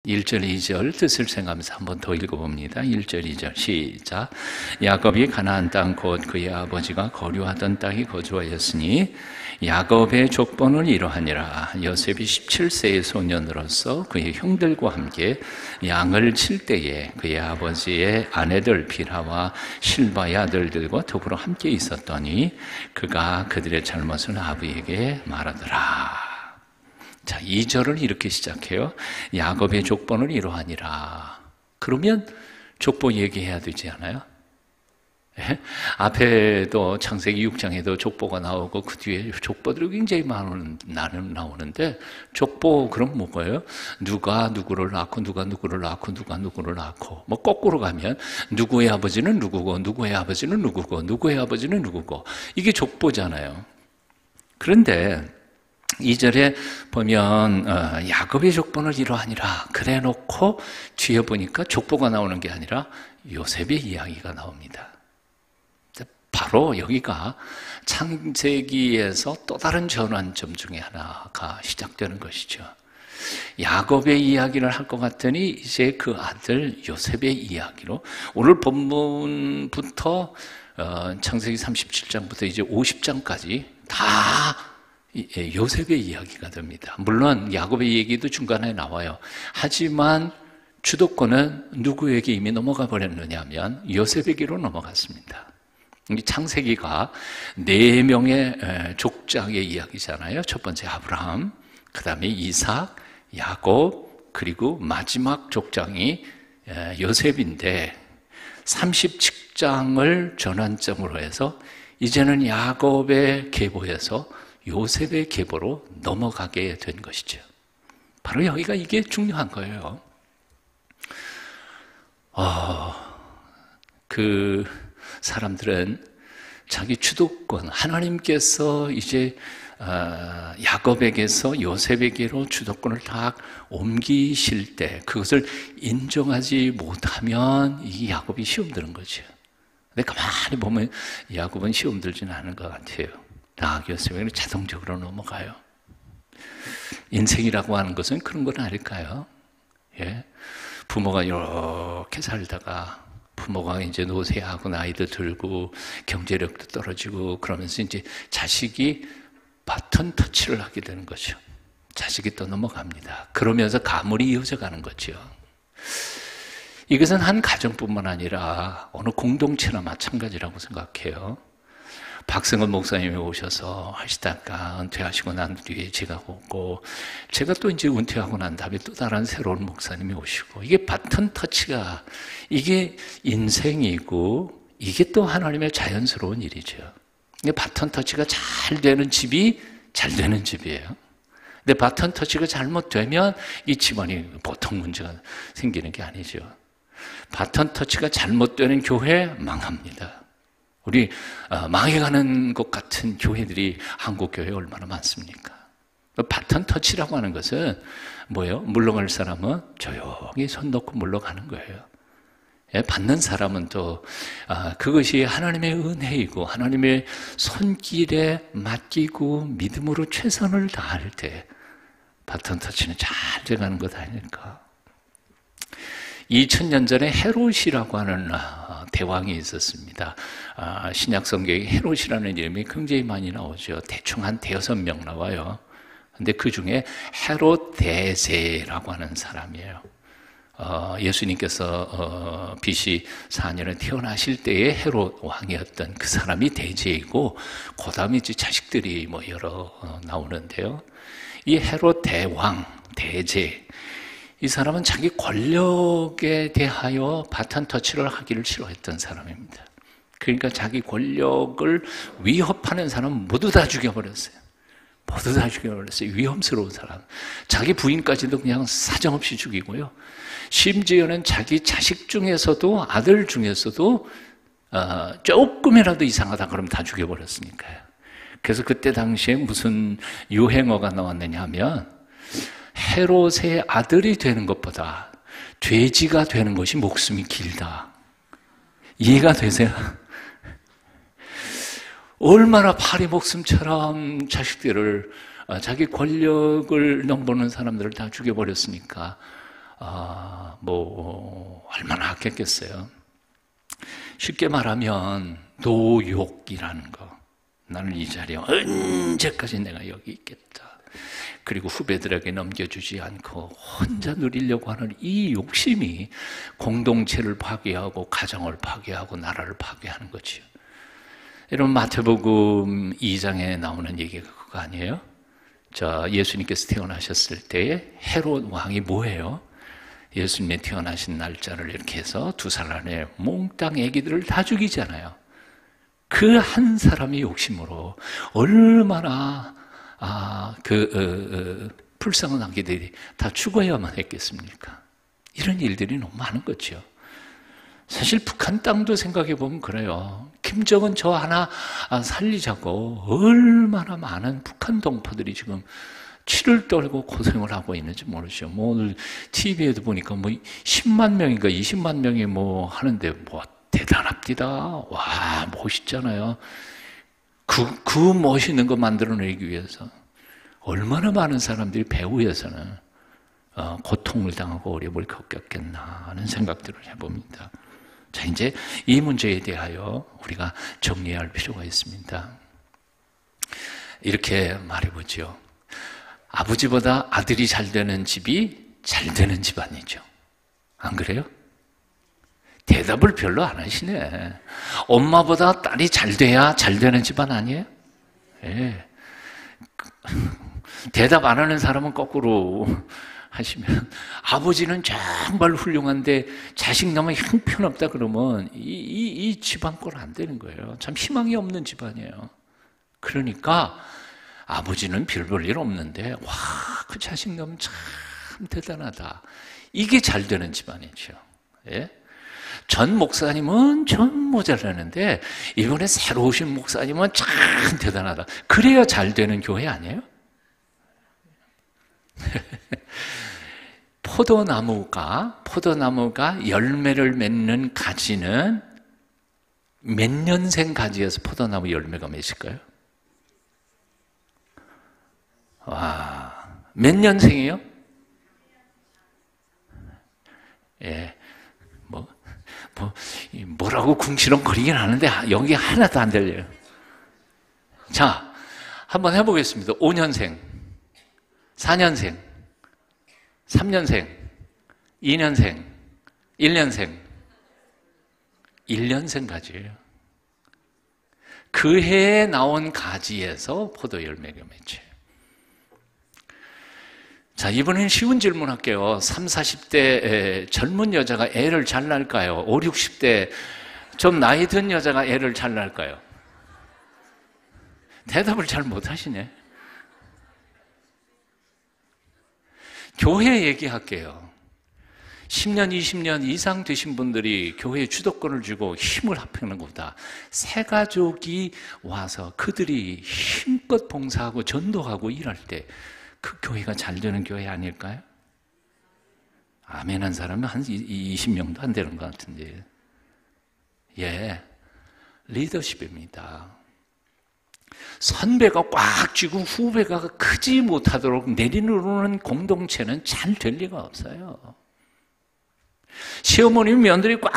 1절, 2절 뜻을 생각하면서 한 번 더 읽어봅니다. 1절, 2절 시작. 야곱이 가나안 땅 곧 그의 아버지가 거류하던 땅에 거주하였으니 야곱의 족보는 이러하니라. 요셉이 17세의 소년으로서 그의 형들과 함께 양을 칠 때에 그의 아버지의 아내들 빌하와 실바의 아들들과 더불어 함께 있었더니 그가 그들의 잘못을 아버지에게 말하더라. 자, 2절을 이렇게 시작해요. 야곱의 족보는 이러하니라. 그러면 족보 얘기해야 되지 않아요? 예? 앞에도 창세기 6장에도 족보가 나오고 그 뒤에 족보들이 굉장히 나오는데 족보 그럼 뭐예요? 누가 누구를 낳고 누가 누구를 낳고 누가 누구를 낳고 뭐 거꾸로 가면 누구의 아버지는 누구고 누구의 아버지는 누구고 누구의 아버지는 누구고 이게 족보잖아요. 그런데 2절에 보면 야곱의 족보는 이러하니라 그래 놓고 뒤에 보니까 족보가 나오는 게 아니라 요셉의 이야기가 나옵니다. 바로 여기가 창세기에서 또 다른 전환점 중에 하나가 시작되는 것이죠. 야곱의 이야기를 할 것 같더니 이제 그 아들 요셉의 이야기로 오늘 본문부터 창세기 37장부터 이제 50장까지 다 요셉의 이야기가 됩니다. 물론 야곱의 얘기도 중간에 나와요. 하지만 주도권은 누구에게 이미 넘어가 버렸느냐 하면 요셉에게로 넘어갔습니다. 창세기가 4명의 족장의 이야기잖아요. 첫 번째 아브라함, 그 다음에 이삭, 야곱, 그리고 마지막 족장이 요셉인데 37장을 전환점으로 해서 이제는 야곱의 계보에서 요셉의 계보로 넘어가게 된 것이죠. 바로 여기가 이게 중요한 거예요. 그 사람들은 자기 주도권, 하나님께서 이제 야곱에게서 요셉에게로 주도권을 다 옮기실 때 그것을 인정하지 못하면 이 야곱이 시험 드는 거죠. 근데 가만히 보면 야곱은 시험 들지는 않은 것 같아요. 요셉에게는 자동적으로 넘어가요. 인생이라고 하는 것은 그런 건 아닐까요? 예? 부모가 이렇게 살다가 부모가 이제 노쇠하고 나이도 들고 경제력도 떨어지고 그러면서 이제 자식이 바톤 터치를 하게 되는 거죠. 자식이 또 넘어갑니다. 그러면서 가물이 이어져 가는 거죠. 이것은 한 가정뿐만 아니라 어느 공동체나 마찬가지라고 생각해요. 박승원 목사님이 오셔서 하시다가 은퇴하시고 난 뒤에 제가 오고 제가 또 이제 은퇴하고 난 다음에 또 다른 새로운 목사님이 오시고 이게 바톤 터치가 이게 인생이고 이게 또 하나님의 자연스러운 일이죠. 이게 바톤 터치가 잘 되는 집이 잘 되는 집이에요. 근데 바톤 터치가 잘못되면 이 집안이 보통 문제가 생기는 게 아니죠. 바톤 터치가 잘못되는 교회 망합니다. 우리 망해가는 것 같은 교회들이 한국 교회에 얼마나 많습니까? 바톤 터치라고 하는 것은 뭐예요? 물러갈 사람은 조용히 손 놓고 물러가는 거예요. 받는 사람은 또 그것이 하나님의 은혜이고 하나님의 손길에 맡기고 믿음으로 최선을 다할 때 바톤 터치는 잘 돼가는 것 아닐까? 2000년 전에 헤롯이라고 하는 대왕이 있었습니다. 신약 성경에 헤롯이라는 이름이 굉장히 많이 나오죠. 대충 한 5명 나와요. 근데 그 중에 헤롯 대제라고 하는 사람이에요. 예수님께서 BC 4년에 태어나실 때의 헤롯 왕이었던 그 사람이 대제이고 그 다음에 이제 자식들이 뭐 여러 나오는데요. 이 헤롯 대왕, 대제 이 사람은 자기 권력에 대하여 바톤 터치를 하기를 싫어했던 사람입니다. 그러니까 자기 권력을 위협하는 사람 모두 다 죽여버렸어요. 모두 다 죽여버렸어요. 위험스러운 사람. 자기 부인까지도 그냥 사정없이 죽이고요. 심지어는 자기 자식 중에서도 아들 중에서도 조금이라도 이상하다 그러면 다 죽여버렸으니까요. 그래서 그때 당시에 무슨 유행어가 나왔느냐 하면 헤롯의 아들이 되는 것보다 돼지가 되는 것이 목숨이 길다. 이해가 되세요? 얼마나 파리 목숨처럼 자식들을 자기 권력을 넘보는 사람들을 다 죽여버렸으니까 얼마나 아꼈겠어요. 쉽게 말하면 노욕이라는 거. 나는 이 자리에 언제까지 내가 여기 있겠다. 그리고 후배들에게 넘겨주지 않고 혼자 누리려고 하는 이 욕심이 공동체를 파괴하고 가정을 파괴하고 나라를 파괴하는 거지요. 여러분, 마태복음 2장에 나오는 얘기가 그거 아니에요? 자, 예수님께서 태어나셨을 때에 헤롯 왕이 뭐예요? 예수님이 태어나신 날짜를 이렇게 해서 2살 안에 몽땅 애기들을 다 죽이잖아요. 그 한 사람의 욕심으로 얼마나 불쌍한 아기들이 다 죽어야만 했겠습니까? 이런 일들이 너무 많은 거죠. 사실 북한 땅도 생각해 보면 그래요. 김정은 저 하나 살리자고 얼마나 많은 북한 동포들이 지금 치를 떨고 고생을 하고 있는지 모르죠. 오늘 TV에도 보니까 10만 명인가 20만 명이 하는데 대단합니다. 와, 멋있잖아요. 그 멋있는 거 만들어내기 위해서 얼마나 많은 사람들이 배후에서는 고통을 당하고 어려움을 겪었겠나 하는 생각들을 해봅니다. 자, 이제 이 문제에 대하여 우리가 정리해야 할 필요가 있습니다. 이렇게 말해보죠. 아버지보다 아들이 잘 되는 집이 잘 되는 집안이죠. 안 그래요? 대답을 별로 안 하시네. 엄마보다 딸이 잘 돼야 잘 되는 집안 아니에요? 예. 대답 안 하는 사람은 거꾸로 하시면, 아버지는 정말 훌륭한데 자식남은 형편없다 그러면 이 집안 꼴 안 되는 거예요. 참 희망이 없는 집안이에요. 그러니까 아버지는 별 볼 일 없는데 와, 그 자식남은 참 대단하다. 이게 잘 되는 집안이죠. 예? 전 목사님은 전 모자라는데 이번에 새로 오신 목사님은 참 대단하다. 그래야 잘 되는 교회 아니에요? 포도나무가 열매를 맺는 가지는 몇 년생 가지에서 포도나무 열매가 맺을까요? 와, 몇 년생이에요? 예, 뭐라고 궁시렁거리긴 하는데 여기 하나도 안 들려요. 자, 한번 해보겠습니다. 5년생, 4년생, 3년생, 2년생, 1년생. 1년생 가지예요. 그 해에 나온 가지에서 포도 열매가 맺혀요. 자, 이번엔 쉬운 질문 할게요. 30, 40대 젊은 여자가 애를 잘 낳을까요? 50, 60대 좀 나이 든 여자가 애를 잘 낳을까요? 대답을 잘 못하시네. 교회 얘기할게요. 10년, 20년 이상 되신 분들이 교회에 주도권을 주고 힘을 합하는 것보다 새 가족이 와서 그들이 힘껏 봉사하고 전도하고 일할 때 그 교회가 잘 되는 교회 아닐까요? 아멘 한 사람은 한 20명도 안 되는 것 같은데. 예, 리더십입니다. 선배가 꽉 쥐고 후배가 크지 못하도록 내리누르는 공동체는 잘 될 리가 없어요. 시어머님 며느리 꽉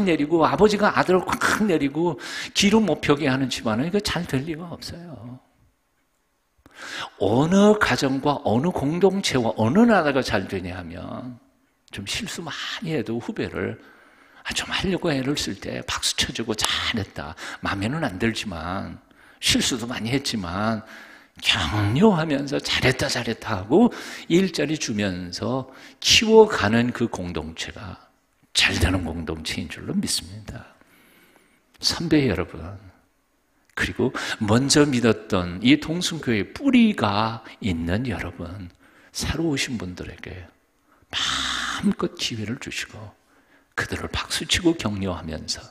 내리고 아버지가 아들을 꽉 내리고 기름 못 펴게 하는 집안은 이거 잘 될 리가 없어요. 어느 가정과 어느 공동체와 어느 나라가 잘 되냐 하면 좀 실수 많이 해도 후배를 좀 하려고 애를 쓸 때 박수 쳐주고 잘했다. 마음에는 안 들지만 실수도 많이 했지만 격려하면서 잘했다 하고 일자리 주면서 키워가는 그 공동체가 잘 되는 공동체인 줄로 믿습니다. 선배 여러분, 그리고 먼저 믿었던 이 동순교회의 뿌리가 있는 여러분, 새로 오신 분들에게 마음껏 기회를 주시고 그들을 박수치고 격려하면서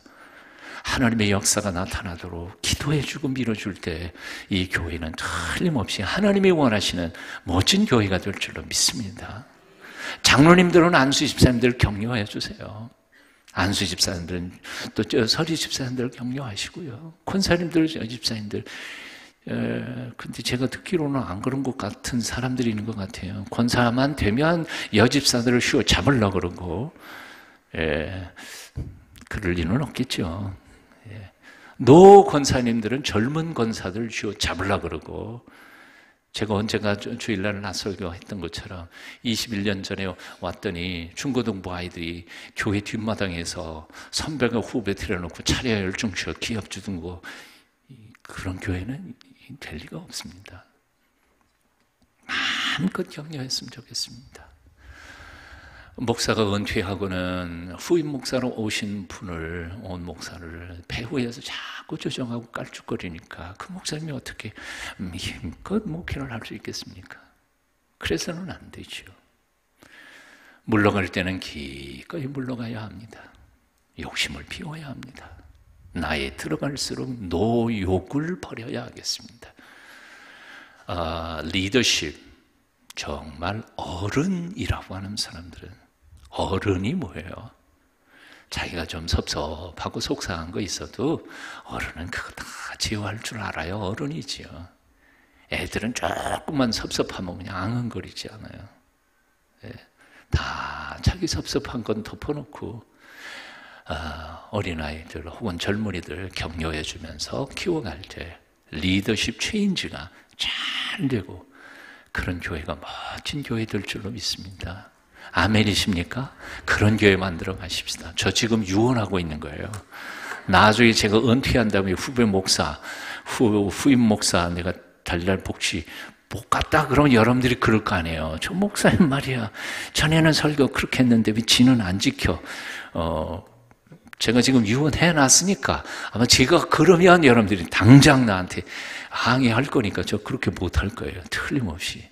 하나님의 역사가 나타나도록 기도해주고 밀어줄 때 이 교회는 틀림없이 하나님이 원하시는 멋진 교회가 될 줄로 믿습니다. 장로님들은 안수 집사님들 격려해 주세요. 안수 집사님들은 또 서리 집사님들 격려하시고요. 권사님들, 집사님들 근데 제가 듣기로는 안 그런 것 같은 사람들이 있는 것 같아요. 권사만 되면 여집사들을 휘어 잡으려고 그러고, 그럴 리는 없겠죠. 노 권사님들은 젊은 권사들 쥐어 잡으려고 그러고, 제가 언젠가 주일날 낯설교 했던 것처럼 21년 전에 왔더니 중고등부 아이들이 교회 뒷마당에서 선배가 후배 들여놓고 차례 열중쇼 기합 주던 거, 그런 교회는 될 리가 없습니다. 마음껏 격려했으면 좋겠습니다. 목사가 은퇴하고는 후임 목사로 오신 분을, 온 목사를 배후에서 자꾸 조정하고 깔쭉거리니까 그 목사님이 어떻게 힘껏 목회를 할 수 있겠습니까? 그래서는 안 되죠. 물러갈 때는 기꺼이 물러가야 합니다. 욕심을 피워야 합니다. 나에 들어갈수록 노욕을 버려야 하겠습니다. 리더십, 정말 어른이라고 하는 사람들은, 어른이 뭐예요? 자기가 좀 섭섭하고 속상한 거 있어도 어른은 그거 다 제어할 줄 알아요. 어른이지요. 애들은 조금만 섭섭하면 그냥 앙흥거리지 않아요. 다 자기 섭섭한 건 덮어놓고 어린아이들 혹은 젊은이들 격려해 주면서 키워갈 때 리더십 체인지가 잘 되고, 그런 교회가 멋진 교회 될 줄로 믿습니다. 아멘이십니까? 그런 교회 만들어 가십시다. 저 지금 유언하고 있는 거예요. 나중에 제가 은퇴한 다음에 후배 목사, 후임 목사 내가 달달 복지 못 갔다 그러면 여러분들이 그럴 거 아니에요. 저 목사님 말이야, 전에는 설교 그렇게 했는데 왜 지는 안 지켜? 제가 지금 유언해 놨으니까 아마 제가 그러면 여러분들이 당장 나한테 항의할 거니까 저 그렇게 못 할 거예요. 틀림없이.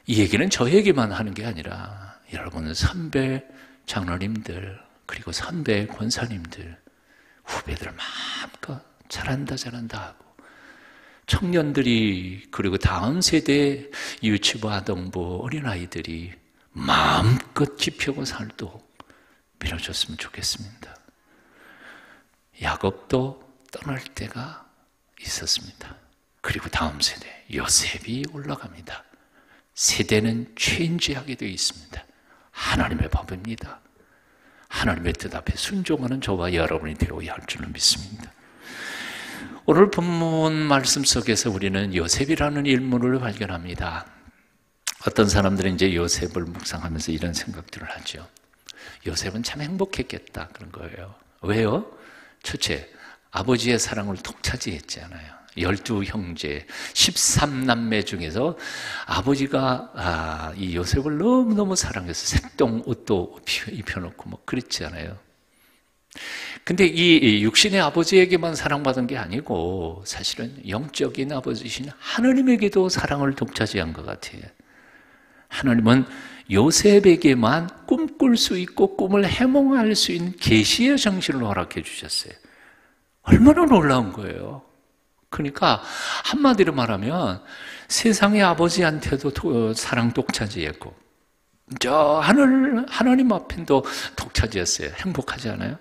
이 얘기는 저에게만 하는 게 아니라 여러분 선배 장로님들, 그리고 선배 권사님들, 후배들 마음껏 잘한다 하고, 청년들이, 그리고 다음 세대 유치부, 아동부, 어린아이들이 마음껏 지펴고 살도록 밀어줬으면 좋겠습니다. 야곱도 떠날 때가 있었습니다. 그리고 다음 세대 요셉이 올라갑니다. 세대는 체인지하게 되어 있습니다. 하나님의 법입니다. 하나님의 뜻 앞에 순종하는 저와 여러분이 되어야 할 줄로 믿습니다. 오늘 본문 말씀 속에서 우리는 요셉이라는 인물을 발견합니다. 어떤 사람들은 이제 요셉을 묵상하면서 이런 생각들을 하죠. 요셉은 참 행복했겠다, 그런 거예요. 왜요? 첫째, 아버지의 사랑을 독차지했잖아요. 12형제, 13남매 중에서 아버지가 이 요셉을 너무너무 사랑해서 색동 옷도 입혀놓고 뭐 그랬잖아요. 근데 이 육신의 아버지에게만 사랑받은 게 아니고 사실은 영적인 아버지신 하나님에게도 사랑을 독차지한 것 같아요. 하나님은 요셉에게만 꿈꿀 수 있고 꿈을 해몽할 수 있는 계시의 정신을 허락해 주셨어요. 얼마나 놀라운 거예요. 그러니까 한마디로 말하면 세상의 아버지한테도 사랑 독차지했고, 저 하나님 앞에도 독차지했어요. 행복하지 않아요?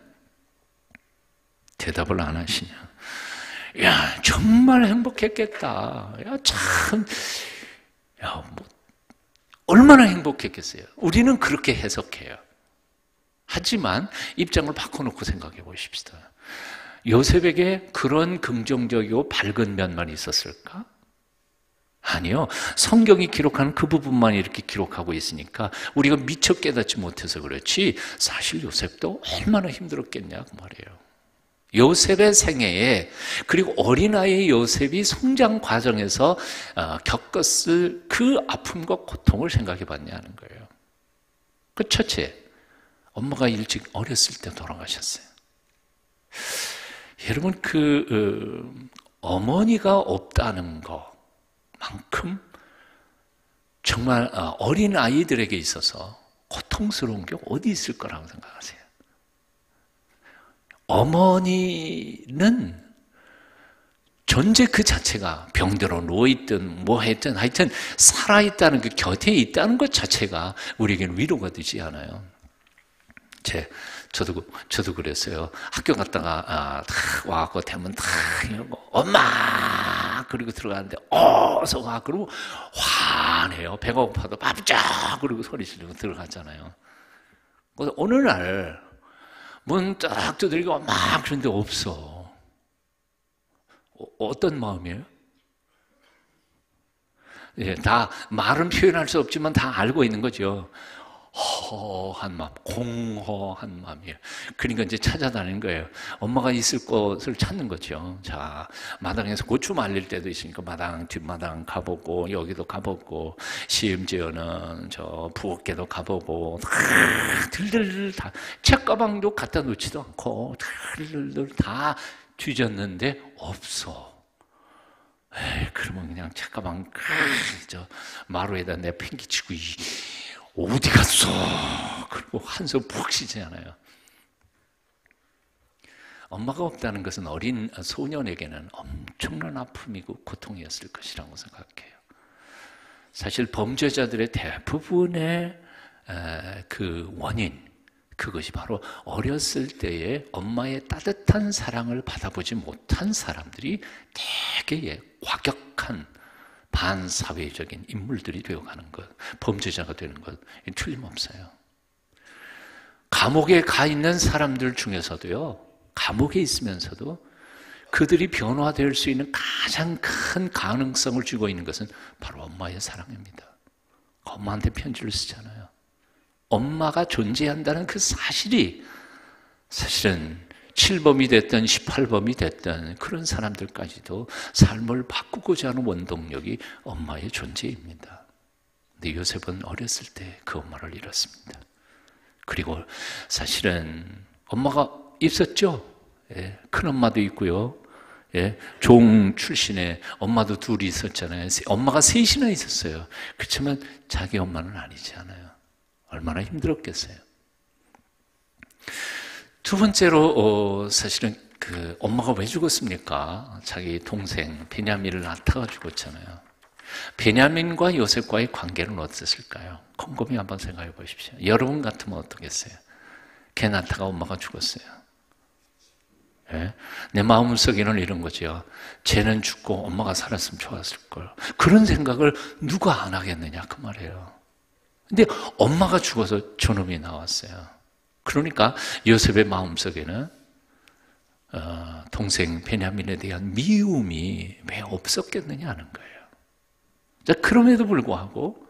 대답을 안 하시냐? 야, 정말 행복했겠다. 야, 참, 야, 뭐 얼마나 행복했겠어요. 우리는 그렇게 해석해요. 하지만 입장을 바꿔놓고 생각해 보십시다. 요셉에게 그런 긍정적이고 밝은 면만 있었을까? 아니요. 성경이 기록하는 그 부분만 이렇게 기록하고 있으니까 우리가 미처 깨닫지 못해서 그렇지, 사실 요셉도 얼마나 힘들었겠냐 그 말이에요. 요셉의 생애에, 그리고 어린아이 요셉이 성장 과정에서 겪었을 그 아픔과 고통을 생각해 봤냐는 거예요. 그 첫째, 엄마가 일찍 어렸을 때 돌아가셨어요. 여러분, 어머니가 없다는 것만큼 정말 어린 아이들에게 있어서 고통스러운 게 어디 있을 거라고 생각하세요? 어머니는 존재 그 자체가 병들어 누워있든 뭐 했든 하여튼 살아있다는, 그 곁에 있다는 것 자체가 우리에게는 위로가 되지 않아요. 저도 그랬어요. 학교 갔다가 탁 와갖고 대문 탁 열고 엄마 그리고 들어가는데 어서 와 그러고 화내요. 배가 고파도 밥자 그리고 소리 지르고 들어갔잖아요. 그래서 어느 날 문 딱 두드리고 막 그런데 없어. 어떤 마음이에요? 예, 다 말은 표현할 수 없지만 다 알고 있는 거죠. 허한 마음, 공허한 마음이에요. 그러니까 이제 찾아다니는 거예요. 엄마가 있을 곳을 찾는 거죠. 자, 마당에서 고추 말릴 때도 있으니까 마당, 뒷마당 가보고, 여기도 가보고, 심지어는 저 부엌에도 가보고, 들들 다, 책가방도 갖다 놓지도 않고, 들들 다 뒤졌는데, 없어. 에이, 그러면 그냥 책가방, 저 마루에다 내팽개치고, 어디 갔어? 그리고 한숨 푹 쉬잖아요. 엄마가 없다는 것은 어린 소년에게는 엄청난 아픔이고 고통이었을 것이라고 생각해요. 사실 범죄자들의 대부분의 그 원인, 그것이 바로 어렸을 때에 엄마의 따뜻한 사랑을 받아보지 못한 사람들이 되게 과격한 반사회적인 인물들이 되어가는 것, 범죄자가 되는 것, 틀림없어요. 감옥에 가 있는 사람들 중에서도요, 감옥에 있으면서도 그들이 변화될 수 있는 가장 큰 가능성을 쥐고 있는 것은 바로 엄마의 사랑입니다. 엄마한테 편지를 쓰잖아요. 엄마가 존재한다는 그 사실이 사실은 7범이 됐든 18범이 됐든 그런 사람들까지도 삶을 바꾸고자 하는 원동력이 엄마의 존재입니다. 근데 요셉은 어렸을 때 그 엄마를 잃었습니다. 그리고 사실은 엄마가 있었죠. 예, 큰엄마도 있고요. 예, 종 출신의 엄마도 둘이 있었잖아요. 엄마가 셋이나 있었어요. 그렇지만 자기 엄마는 아니잖아요. 얼마나 힘들었겠어요. 두 번째로 사실은 그 엄마가 왜 죽었습니까? 자기 동생 베냐민을 낳다가 죽었잖아요. 베냐민과 요셉과의 관계는 어땠을까요? 곰곰이 한번 생각해 보십시오. 여러분 같으면 어떻겠어요? 걔 낳다가 엄마가 죽었어요. 예? 내 마음속에는 이런 거죠. 쟤는 죽고 엄마가 살았으면 좋았을 걸. 그런 생각을 누가 안 하겠느냐 그 말이에요. 근데 엄마가 죽어서 저놈이 나왔어요. 그러니까 요셉의 마음속에는 동생 베냐민에 대한 미움이 왜 없었겠느냐 하는 거예요. 자, 그럼에도 불구하고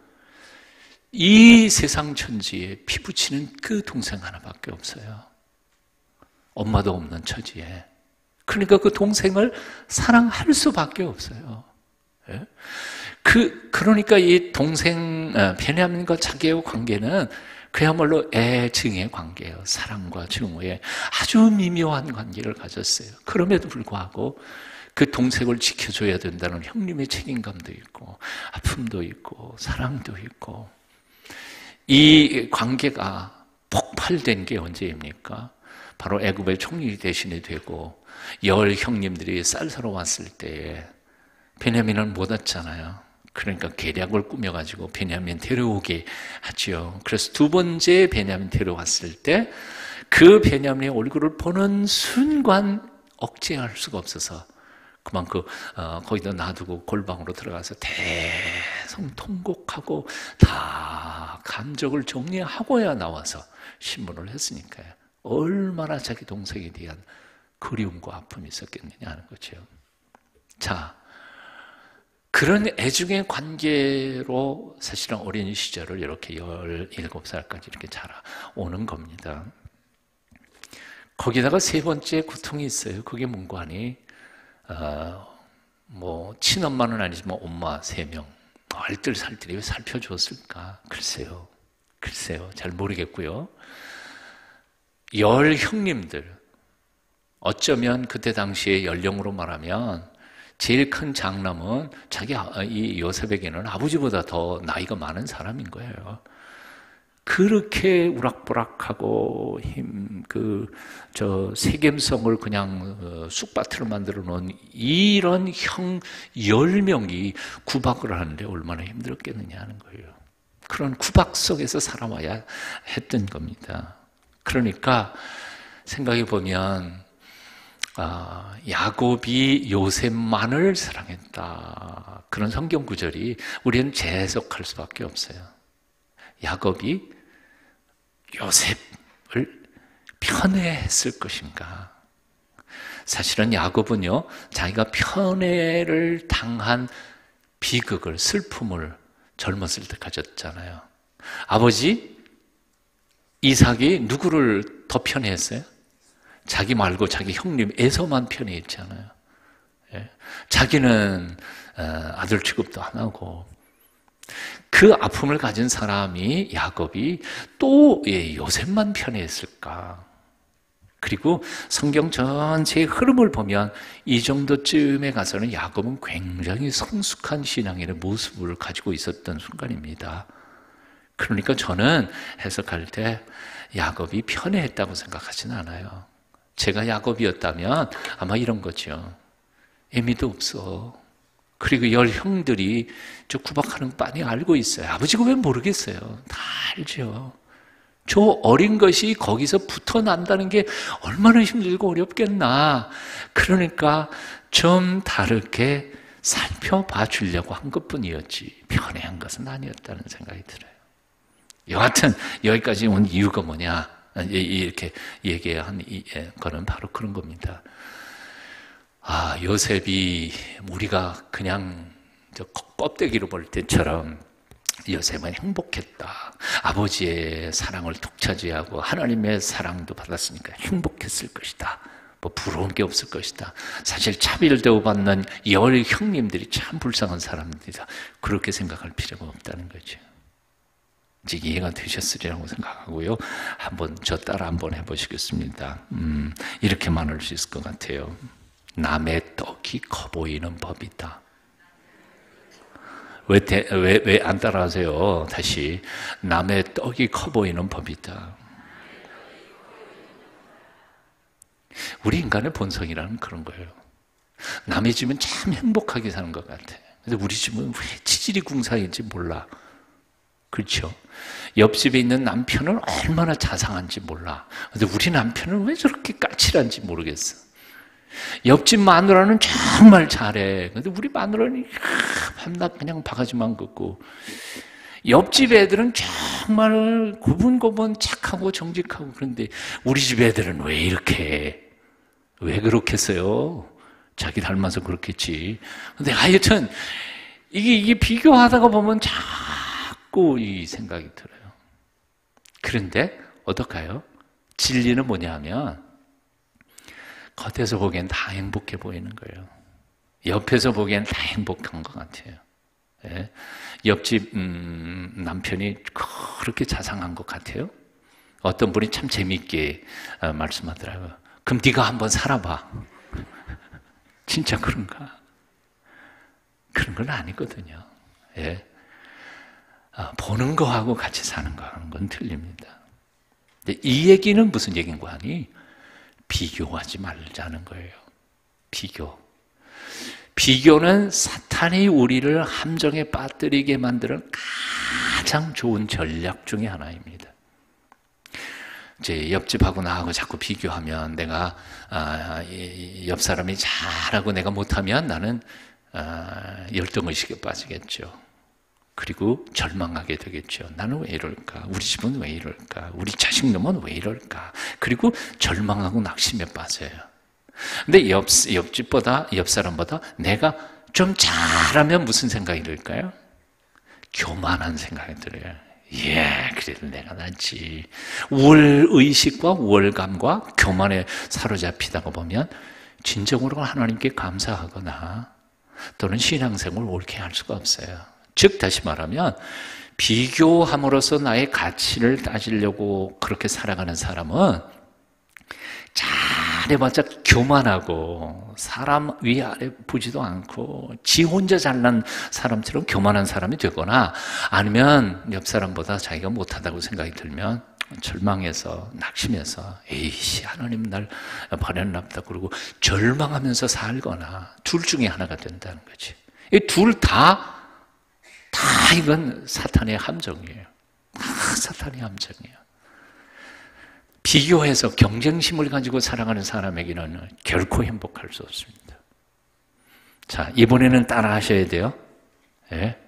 이 세상 천지에 피부치는 그 동생 하나밖에 없어요. 엄마도 없는 처지에. 그러니까 그 동생을 사랑할 수밖에 없어요. 예? 그러니까 이 동생 베냐민과 자기의 관계는 그야말로 애증의 관계예요. 사랑과 증오의 아주 미묘한 관계를 가졌어요. 그럼에도 불구하고 그 동생을 지켜줘야 된다는 형님의 책임감도 있고 아픔도 있고 사랑도 있고 이 관계가 폭발된 게 언제입니까? 바로 애굽의 총리 대신이 되고 10 형님들이 쌀 사러 왔을 때에 베냐민은 못 왔잖아요. 그러니까 계략을 꾸며가지고 베냐민 데려오게 하죠. 그래서 두 번째 베냐민 데려왔을 때 그 베냐민의 얼굴을 보는 순간 억제할 수가 없어서 그만 거기다 놔두고 골방으로 들어가서 대성통곡하고 다 감정을 정리하고야 나와서 신문을 했으니까요. 얼마나 자기 동생에 대한 그리움과 아픔이 있었겠느냐 하는 거죠. 자, 그런 애증의 관계로 사실은 어린 시절을 이렇게 17살까지 이렇게 자라오는 겁니다. 거기다가 세 번째 고통이 있어요. 그게 뭔가니? 친엄마는 아니지만 엄마 3명. 알뜰살뜰히 왜 살펴줬을까? 글쎄요. 잘 모르겠고요. 10 형님들. 어쩌면 그때 당시에 연령으로 말하면 제일 큰 장남은 이 요셉에게는 아버지보다 더 나이가 많은 사람인 거예요. 그렇게 우락부락하고 세겜성을 그냥 쑥밭으로 만들어 놓은 이런 형 10명이 구박을 하는데 얼마나 힘들었겠느냐 하는 거예요. 그런 구박 속에서 살아와야 했던 겁니다. 그러니까 생각해 보면 야곱이 요셉만을 사랑했다. 그런 성경 구절이 우리는 재해석할 수밖에 없어요. 야곱이 요셉을 편애했을 것인가? 사실은 야곱은요, 자기가 편애를 당한 비극을, 슬픔을 젊었을 때 가졌잖아요. 아버지 이삭이 누구를 더 편애했어요? 자기 말고 자기 형님 에서만 편애했잖아요. 예. 자기는 아들 취급도 안 하고, 그 아픔을 가진 사람이 야곱이 또 요셉만 편애했을까? 그리고 성경 전체의 흐름을 보면 이 정도쯤에 가서는 야곱은 굉장히 성숙한 신앙인의 모습을 가지고 있었던 순간입니다. 그러니까 저는 해석할 때 야곱이 편애했다고 생각하지는 않아요. 제가 야곱이었다면 아마 이런 거죠. 애미도 없어. 그리고 열 형들이 저 구박하는 거 빤히 알고 있어요. 아버지가 왜 모르겠어요? 다 알죠. 저 어린 것이 거기서 붙어난다는 게 얼마나 힘들고 어렵겠나. 그러니까 좀 다르게 살펴봐 주려고 한 것뿐이었지 편애한 것은 아니었다는 생각이 들어요. 여하튼 여기까지 온 이유가 뭐냐, 이렇게 얘기한 거는 바로 그런 겁니다. 요셉이 우리가 그냥 저 껍데기로 볼 때처럼 요셉은 행복했다. 아버지의 사랑을 독차지하고 하나님의 사랑도 받았으니까 행복했을 것이다. 뭐 부러운 게 없을 것이다. 사실 차별 대우받는 열 형님들이 참 불쌍한 사람들이다. 그렇게 생각할 필요가 없다는 거죠. 이제 이해가 되셨으리라고 생각하고요. 한번 저 따라 한번 해보시겠습니다. 이렇게 말할 수 있을 것 같아요. 남의 떡이 커 보이는 법이다. 왜 안 따라하세요? 다시. 남의 떡이 커 보이는 법이다. 우리 인간의 본성이라는 그런 거예요. 남의 집은 참 행복하게 사는 것 같아. 근데 우리 집은 왜 치질이 궁상인지 몰라. 그렇죠? 옆집에 있는 남편은 얼마나 자상한지 몰라. 근데 우리 남편은 왜 저렇게 까칠한지 모르겠어. 옆집 마누라는 정말 잘해. 근데 우리 마누라는 밤낮 그냥 바가지만 긋고, 옆집 애들은 정말 고분고분 착하고 정직하고, 그런데 우리 집 애들은 왜 이렇게 해? 왜 그렇겠어요? 자기 닮아서 그렇겠지. 근데 하여튼 이게 비교하다가 보면 자꾸 이 생각이 들어요. 그런데 어떨까요? 진리는 뭐냐 하면 겉에서 보기엔 다 행복해 보이는 거예요. 옆에서 보기엔 다 행복한 것 같아요. 예? 옆집 남편이 그렇게 자상한 것 같아요. 어떤 분이 참 재미있게 말씀하더라고요. 그럼 네가 한번 살아봐. 진짜 그런가? 그런 건 아니거든요. 예? 보는 거하고 같이 사는 거하는 건 틀립니다. 근데 이 얘기는 무슨 얘기인가 하니 비교하지 말자는 거예요. 비교는 사탄이 우리를 함정에 빠뜨리게 만드는 가장 좋은 전략 중에 하나입니다. 이제 옆집하고 나하고 자꾸 비교하면 내가 옆 사람이 잘하고 내가 못하면 나는 열등의식에 빠지겠죠. 그리고 절망하게 되겠죠. 나는 왜 이럴까? 우리 집은 왜 이럴까? 우리 자식놈은 왜 이럴까? 그리고 절망하고 낙심에 빠져요. 근데 옆 사람보다 내가 좀 잘하면 무슨 생각이 들까요? 교만한 생각이 들어요. 그래도 내가 낫지. 우월의식과 우월감과 교만에 사로잡히다가 보면 진정으로 하나님께 감사하거나 또는 신앙생활을 옳게 할 수가 없어요. 즉 다시 말하면 비교함으로써 나의 가치를 따지려고 그렇게 살아가는 사람은 잘해봤자 교만하고 사람 위아래 보지도 않고 지 혼자 잘난 사람처럼 교만한 사람이 되거나, 아니면 옆 사람보다 자기가 못하다고 생각이 들면 절망해서 낙심해서 에이씨 하나님 날 버렸나보다 그러고 절망하면서 살거나, 둘 중에 하나가 된다는 거지. 이 둘 다 이건 사탄의 함정이에요. 다 사탄의 함정이에요. 비교해서 경쟁심을 가지고 살아가는 사람에게는 결코 행복할 수 없습니다. 자, 이번에는 따라 하셔야 돼요. 예?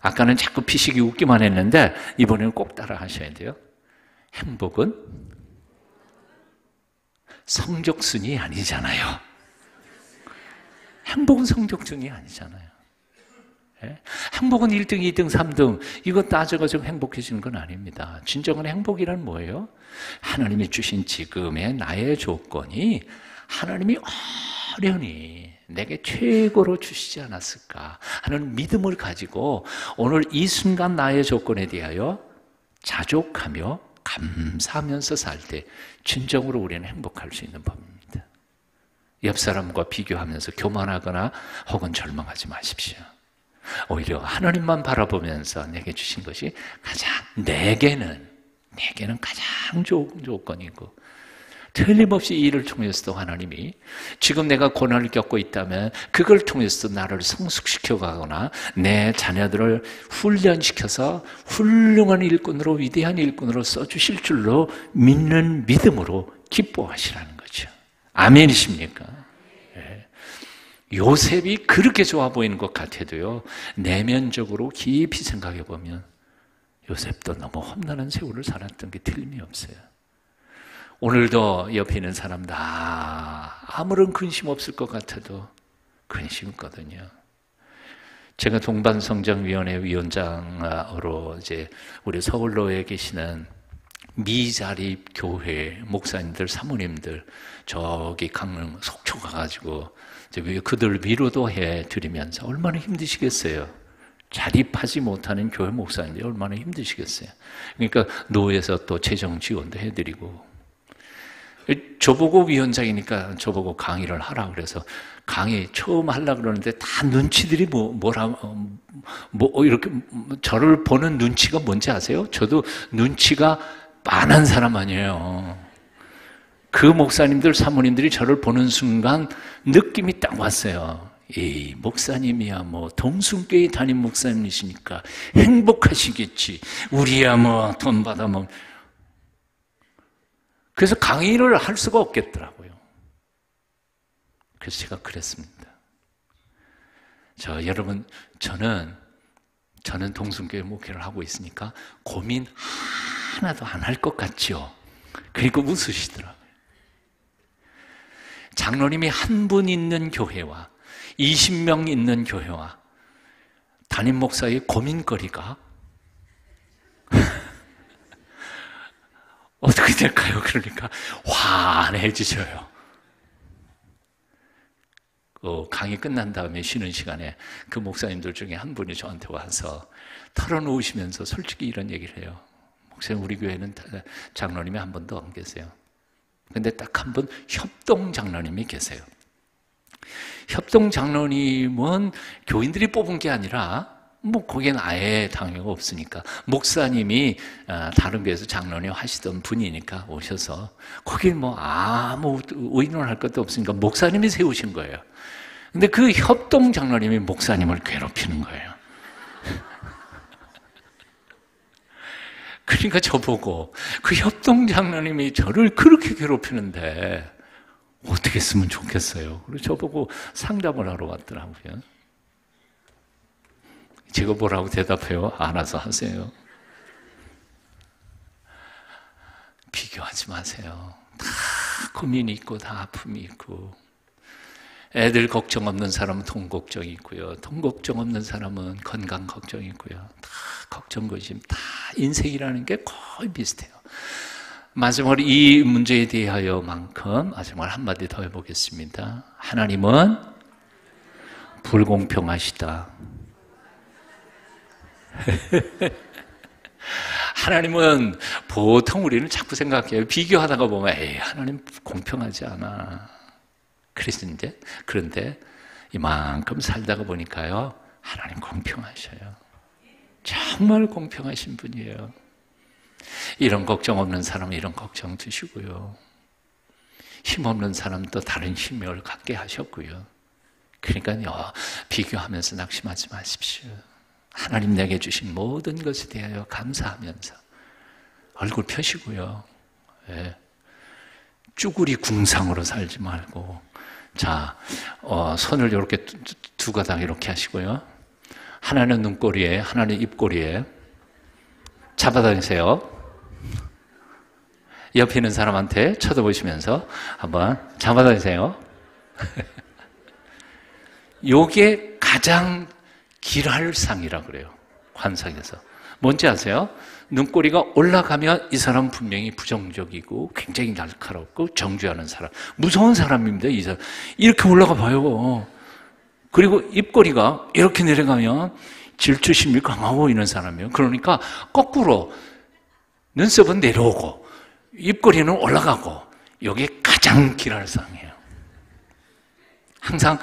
아까는 자꾸 피식이 웃기만 했는데 이번에는 꼭 따라 하셔야 돼요. 행복은 성적순이 아니잖아요. 행복은 성적순이 아니잖아요. 예? 행복은 1등, 2등, 3등 이거 따져가지고 행복해지는 건 아닙니다. 진정한 행복이란 뭐예요? 하나님이 주신 지금의 나의 조건이 하나님이 어련히 내게 최고로 주시지 않았을까 하는 믿음을 가지고 오늘 이 순간 나의 조건에 대하여 자족하며 감사하면서 살 때 진정으로 우리는 행복할 수 있는 법입니다. 옆 사람과 비교하면서 교만하거나 혹은 절망하지 마십시오. 오히려 하나님만 바라보면서 내게 주신 것이 내게는 가장 좋은 조건이고 틀림없이 이 일을 통해서도 하나님이 지금 내가 고난을 겪고 있다면 그걸 통해서도 나를 성숙시켜 가거나 내 자녀들을 훈련시켜서 훌륭한 일꾼으로 위대한 일꾼으로 써주실 줄로 믿는 믿음으로 기뻐하시라는 거죠. 아멘이십니까? 네. 요셉이 그렇게 좋아 보이는 것 같아도요, 내면적으로 깊이 생각해 보면 요셉도 너무 험난한 세월을 살았던 게 틀림이 없어요. 오늘도 옆에 있는 사람 다 아무런 근심 없을 것 같아도 근심 있거든요. 제가 동반성장위원회 위원장으로 이제 우리 서울로에 계시는 미자립 교회 목사님들, 사모님들 저기 강릉 속초 가가지고 이제 그들 위로도 해드리면서 얼마나 힘드시겠어요. 자립하지 못하는 교회 목사님들이 얼마나 힘드시겠어요. 그러니까 노회에서 또 재정 지원도 해드리고 저보고 위원장이니까 저보고 강의를 하라 그래서 강의 처음 하려고 그러는데 다 눈치들이 이렇게 저를 보는 눈치가 뭔지 아세요? 저도 눈치가 빤한 사람 아니에요. 그 목사님들, 사모님들이 저를 보는 순간 느낌이 딱 왔어요. 이 목사님이야 뭐 동순교회 담임 목사님이시니까 행복하시겠지. 우리야 뭐 돈 받아 뭐. 그래서 강의를 할 수가 없겠더라고요. 그래서 제가 그랬습니다. 여러분, 저는 동순교회 목회를 하고 있으니까 고민 하나도 안 할 것 같죠? 그리고 웃으시더라고요. 장로님이 한 분 있는 교회와 20명 있는 교회와 담임 목사의 고민거리가 어떻게 될까요? 그러니까 환해지셔요. 강의 끝난 다음에 쉬는 시간에 그 목사님들 중에 한 분이 저한테 와서 털어놓으시면서 솔직히 이런 얘기를 해요. 목사님, 우리 교회는 장로님이 한 분도 안 계세요. 근데 딱 한 분 협동 장로님이 계세요. 협동 장로님은 교인들이 뽑은 게 아니라 뭐 거기엔 아예 당회가 없으니까 목사님이 다른 교회에서 장로님 하시던 분이니까 오셔서 거기 뭐 아무 의논할 것도 없으니까 목사님이 세우신 거예요. 근데 그 협동 장로님이 목사님을 괴롭히는 거예요. 그러니까 저보고 그 협동 장로님이 저를 그렇게 괴롭히는데 어떻게 했으면 좋겠어요. 그리고 저보고 상담을 하러 왔더라고요. 제가 뭐라고 대답해요? 알아서 하세요. 비교하지 마세요. 다 고민이 있고 다 아픔이 있고 애들 걱정 없는 사람은 돈 걱정이 있고요. 돈 걱정 없는 사람은 건강 걱정이 있고요. 다 걱정 고심, 다 인생이라는 게 거의 비슷해요. 마지막으로 이 문제에 대하여만큼 마지막으로 한마디 더 해보겠습니다. 하나님은 불공평하시다. 하나님은 보통 우리는 자꾸 생각해요. 비교하다가 보면 에이, 하나님 공평하지 않아. 그런데 이만큼 살다가 보니까요, 하나님 공평하셔요. 정말 공평하신 분이에요. 이런 걱정 없는 사람은 이런 걱정 드시고요. 힘없는 사람도 다른 힘을 갖게 하셨고요. 그러니까요, 비교하면서 낙심하지 마십시오. 하나님 내게 주신 모든 것에 대하여 감사하면서 얼굴 펴시고요. 예. 쭈구리 궁상으로 살지 말고, 자, 손을 이렇게 두 가닥 이렇게 하시고요. 하나는 눈꼬리에, 하나는 입꼬리에 잡아다니세요. 옆에 있는 사람한테 쳐다보시면서 한번 잡아다니세요. 요게 가장 길할상이라고 그래요. 관상에서. 뭔지 아세요? 눈꼬리가 올라가면 이 사람은 분명히 부정적이고 굉장히 날카롭고 정죄하는 사람, 무서운 사람입니다. 이 사람 이렇게 올라가 봐요. 그리고 입꼬리가 이렇게 내려가면 질투심이 강하고 보이는 사람이에요. 그러니까 거꾸로 눈썹은 내려오고 입꼬리는 올라가고, 이게 가장 길할상이에요. 항상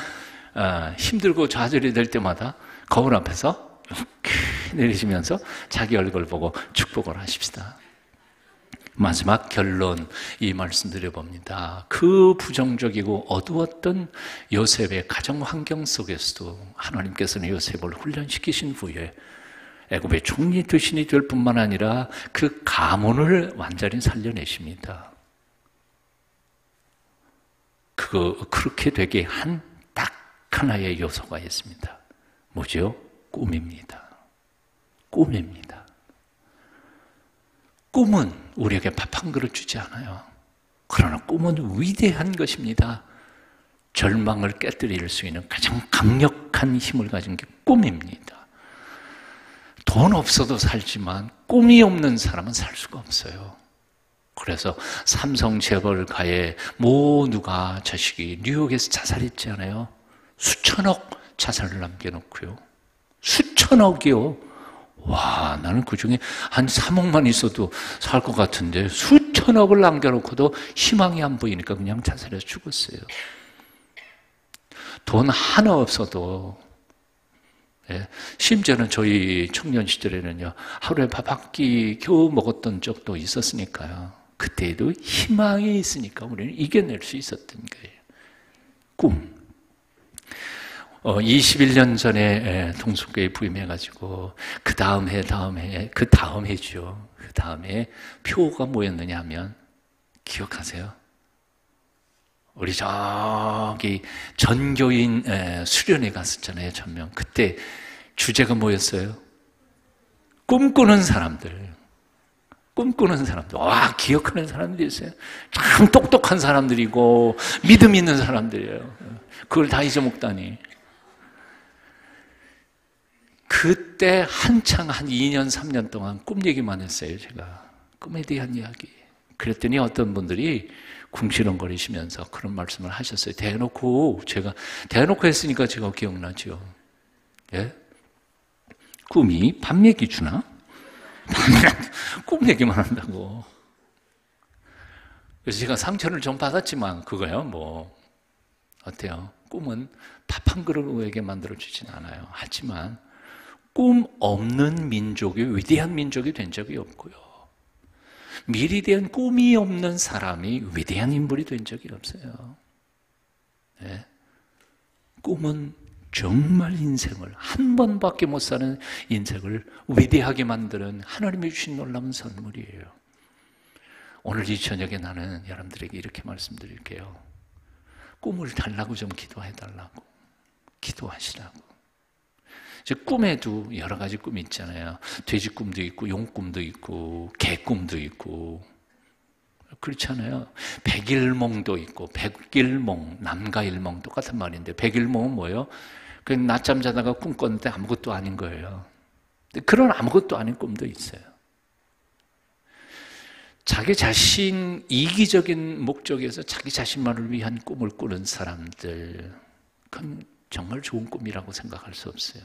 힘들고 좌절이 될 때마다 거울 앞에서 이렇게 내리시면서 자기 얼굴 보고 축복을 하십시다. 마지막 결론, 이 말씀 드려봅니다. 그 부정적이고 어두웠던 요셉의 가정 환경 속에서도 하나님께서는 요셉을 훈련시키신 후에 애굽의 총리 대신이 될 뿐만 아니라 그 가문을 완전히 살려내십니다. 그렇게 되게 한 딱 하나의 요소가 있습니다. 뭐죠? 꿈입니다. 꿈입니다. 꿈은 우리에게 밥 한 그릇 주지 않아요. 그러나 꿈은 위대한 것입니다. 절망을 깨뜨릴 수 있는 가장 강력한 힘을 가진 게 꿈입니다. 돈 없어도 살지만 꿈이 없는 사람은 살 수가 없어요. 그래서 삼성 재벌가의 모두가 자식이 뉴욕에서 자살했잖아요. 수천억 자산을 남겨놓고요. 수천억이요. 와, 나는 그중에 한 3억만 있어도 살 것 같은데 수천억을 남겨놓고도 희망이 안 보이니까 그냥 자살해서 죽었어요. 돈 하나 없어도, 심지어는 저희 청년 시절에는요, 하루에 밥 한 끼 겨우 먹었던 적도 있었으니까요. 그때에도 희망이 있으니까 우리는 이겨낼 수 있었던 거예요. 꿈. 21년 전에 동성교회 부임해가지고 그 다음 해죠. 그 다음에 표가 뭐였느냐 하면, 기억하세요? 우리 저기 전교인 수련회 갔었잖아요, 전명. 그때 주제가 뭐였어요? 꿈꾸는 사람들. 꿈꾸는 사람들. 와, 기억하는 사람들이 있어요. 참 똑똑한 사람들이고 믿음 있는 사람들이에요. 그걸 다 잊어먹다니. 그때 한창 한 2년, 3년 동안 꿈 얘기만 했어요, 제가. 꿈에 대한 이야기. 그랬더니 어떤 분들이 궁시렁거리시면서 그런 말씀을 하셨어요. 대놓고 했으니까 제가 기억나죠. 예? 꿈이 밤 얘기 주나? 꿈 얘기만 한다고. 그래서 제가 상처를 좀 받았지만, 그거요, 뭐, 어때요? 꿈은 밥 한 그릇에게 만들어주진 않아요. 하지만, 꿈 없는 민족이 위대한 민족이 된 적이 없고요. 미래에 대한 꿈이 없는 사람이 위대한 인물이 된 적이 없어요. 네. 꿈은 정말 인생을, 한 번밖에 못 사는 인생을 위대하게 만드는 하나님이 주신 놀라운 선물이에요. 오늘 이 저녁에 나는 여러분들에게 이렇게 말씀드릴게요. 꿈을 달라고 좀 기도해달라고. 기도하시라고. 꿈에도 여러 가지 꿈이 있잖아요. 돼지 꿈도 있고, 용 꿈도 있고, 개 꿈도 있고, 그렇잖아요. 백일몽도 있고, 백일몽, 남가일몽 똑같은 말인데, 백일몽은 뭐예요? 그 낮잠 자다가 꿈 꿨는데 아무것도 아닌 거예요. 그런 아무것도 아닌 꿈도 있어요. 자기 자신, 이기적인 목적에서 자기 자신만을 위한 꿈을 꾸는 사람들, 그건 정말 좋은 꿈이라고 생각할 수 없어요.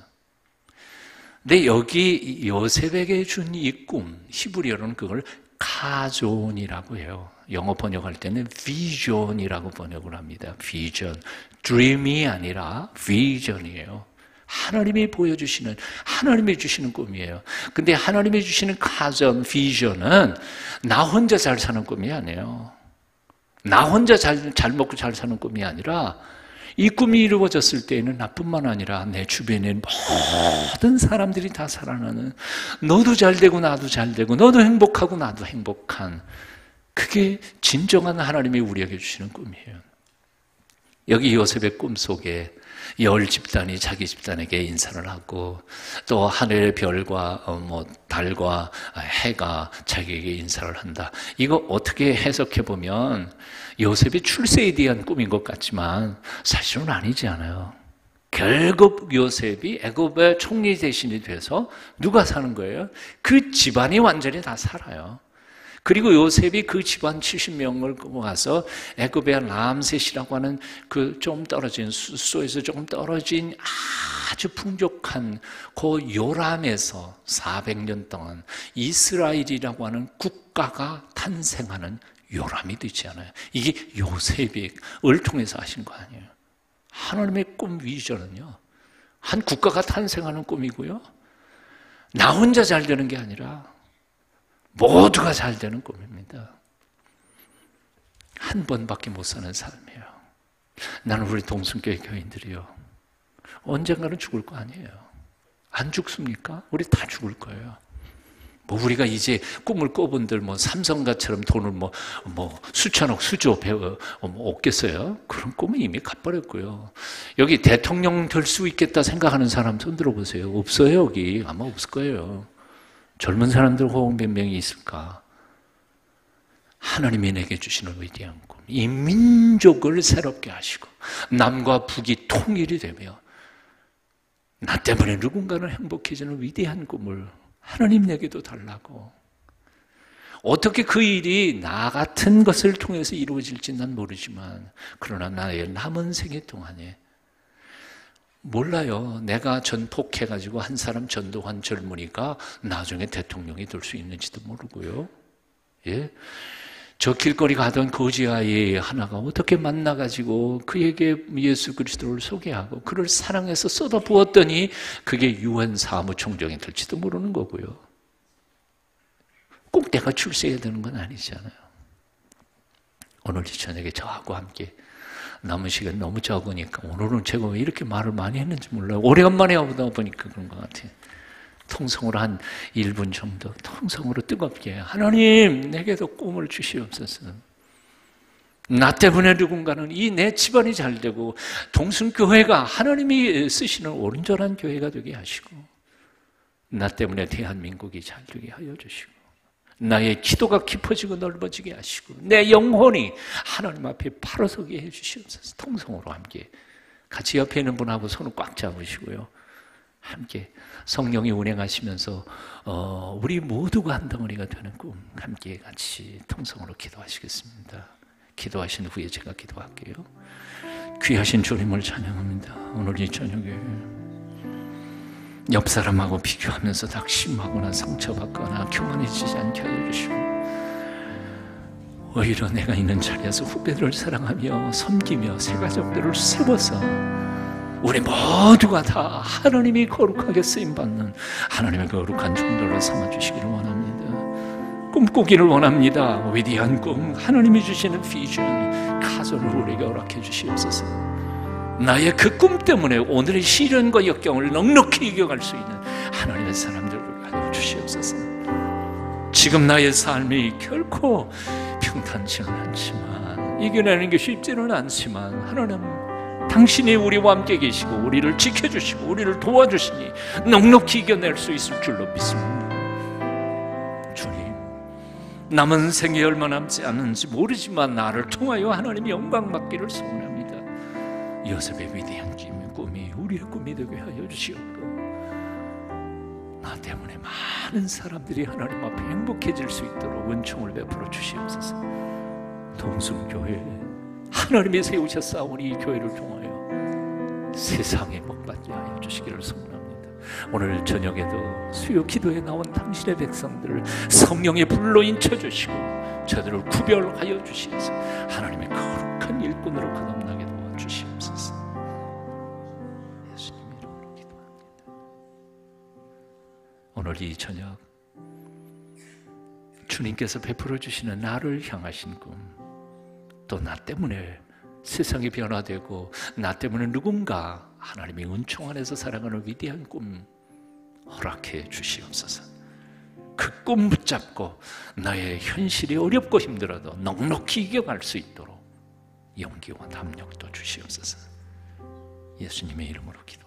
근데 여기 요셉에게 준 이 꿈, 히브리어로는 그걸 카존이라고 해요. 영어 번역할 때는 비전이라고 번역을 합니다. 비전. dream이 아니라 비전이에요. 하나님이 보여주시는, 하나님이 주시는 꿈이에요. 근데 하나님이 주시는 카전, 비전은 나 혼자 잘 사는 꿈이 아니에요. 나 혼자 잘 먹고 잘 사는 꿈이 아니라, 이 꿈이 이루어졌을 때에는 나뿐만 아니라 내 주변에 모든 사람들이 다 살아나는, 너도 잘 되고 나도 잘 되고, 너도 행복하고 나도 행복한, 그게 진정한 하나님이 우리에게 주시는 꿈이에요. 여기 요셉의 꿈 속에 열 집단이 자기 집단에게 인사를 하고 또 하늘의 별과 달과 해가 자기에게 인사를 한다. 이거 어떻게 해석해 보면 요셉이 출세에 대한 꿈인 것 같지만 사실은 아니지 않아요. 결국 요셉이 애굽의 총리 대신이 돼서 누가 사는 거예요? 그 집안이 완전히 다 살아요. 그리고 요셉이 그 집안 70명을 끌고 가서 애굽의 람셋이라고 하는 그 좀 떨어진 수소에서 조금 떨어진 아주 풍족한 그 요람에서 400년 동안 이스라엘이라고 하는 국가가 탄생하는 요람이 되지 않아요. 이게 요셉을 통해서 하신 거 아니에요. 하나님의 꿈 비전은요, 한 국가가 탄생하는 꿈이고요, 나 혼자 잘 되는 게 아니라 모두가 잘 되는 꿈입니다. 한 번밖에 못 사는 삶이에요. 나는 우리 동순교회 교인들이요, 언젠가는 죽을 거 아니에요. 안 죽습니까? 우리 다 죽을 거예요. 우리가 이제 꿈을 꿔본들 삼성가처럼 돈을 수천억, 수조 배워 없겠어요? 그런 꿈은 이미 가버렸고요. 여기 대통령 될 수 있겠다 생각하는 사람 손 들어보세요. 없어요, 여기. 아마 없을 거예요. 젊은 사람들 혹 몇 명이 있을까? 하나님이 내게 주시는 위대한 꿈, 이 민족을 새롭게 하시고 남과 북이 통일이 되며 나 때문에 누군가는 행복해지는 위대한 꿈을 하나님 내게도 달라고. 어떻게 그 일이 나 같은 것을 통해서 이루어질지 난 모르지만, 그러나 나의 남은 생애 동안에 몰라요. 내가 전폭해가지고 한 사람 전도한 젊은이가 나중에 대통령이 될 수 있는지도 모르고요. 예? 저 길거리 가던 거지 아이 하나가 어떻게 만나가지고 그에게 예수 그리스도를 소개하고 그를 사랑해서 쏟아부었더니 그게 UN 사무총장이 될지도 모르는 거고요. 꼭 내가 출세해야 되는 건 아니잖아요. 오늘 이 저녁에 저하고 함께 남은 시간 너무 적으니까 오늘은 제가 왜 이렇게 말을 많이 했는지 몰라요. 오래간만에 하다 보니까 그런 것 같아요. 통성으로 한 1분 정도 통성으로 뜨겁게, 하나님 내게도 꿈을 주시옵소서. 나 때문에 누군가는 이 내 집안이 잘 되고 동순교회가 하나님이 쓰시는 온전한 교회가 되게 하시고, 나 때문에 대한민국이 잘 되게 하여 주시고, 나의 기도가 깊어지고 넓어지게 하시고 내 영혼이 하나님 앞에 바로 서게 해 주시옵소서. 통성으로 함께 같이 옆에 있는 분하고 손을 꽉 잡으시고요, 함께 성령이 운행하시면서 우리 모두가 한 덩어리가 되는 꿈 함께 같이 통성으로 기도하시겠습니다. 기도하신 후에 제가 기도할게요. 귀하신 주님을 찬양합니다. 오늘 이 저녁에 옆 사람하고 비교하면서 낙심하거나 상처받거나 교만해지지 않게 하여 주시고, 오히려 내가 있는 자리에서 후배들을 사랑하며 섬기며 새 가족들을 세워서 우리 모두가 다 하나님이 거룩하게 쓰임받는 하나님의 거룩한 종들로 삼아주시기를 원합니다. 꿈꾸기를 원합니다. 위대한 꿈, 하나님이 주시는 비전, 가정을 우리에게 허락해 주시옵소서. 나의 그 꿈 때문에 오늘의 시련과 역경을 넉넉히 이겨갈 수 있는 하나님의 사람들을 하여 주시옵소서. 지금 나의 삶이 결코 평탄치는 않지만, 이겨내는 게 쉽지는 않지만, 하나님 당신이 우리와 함께 계시고 우리를 지켜주시고 우리를 도와주시니 넉넉히 이겨낼 수 있을 줄로 믿습니다. 주님, 남은 생이 얼마 남지 않는지 모르지만 나를 통하여 하나님이 영광 받기를 소원합니다. 요셉의 위대한 꿈이 우리의 꿈이 되게 하여 주시옵고, 나 때문에 많은 사람들이 하나님 앞에 행복해질 수 있도록 은총을 베풀어 주시옵소서. 동순교회 하나님이 세우셨사오니 이 교회를 통하여 세상에 복받게 하여 주시기를 소원합니다. 오늘 저녁에도 수요 기도에 나온 당신의 백성들을 성령의 불로 인쳐주시고 저들을 구별하여 주시면서 하나님의 거룩한 일꾼으로 거듭나게 도와주시옵소서. 예수님 이름으로 기도합니다. 오늘 이 저녁 주님께서 베풀어 주시는 나를 향하신 꿈, 또 나 때문에 세상이 변화되고 나 때문에 누군가 하나님의 은총 안에서 살아가는 위대한 꿈 허락해 주시옵소서. 그 꿈 붙잡고 나의 현실이 어렵고 힘들어도 넉넉히 이겨갈 수 있도록 용기와 담력도 주시옵소서. 예수님의 이름으로 기도합니다.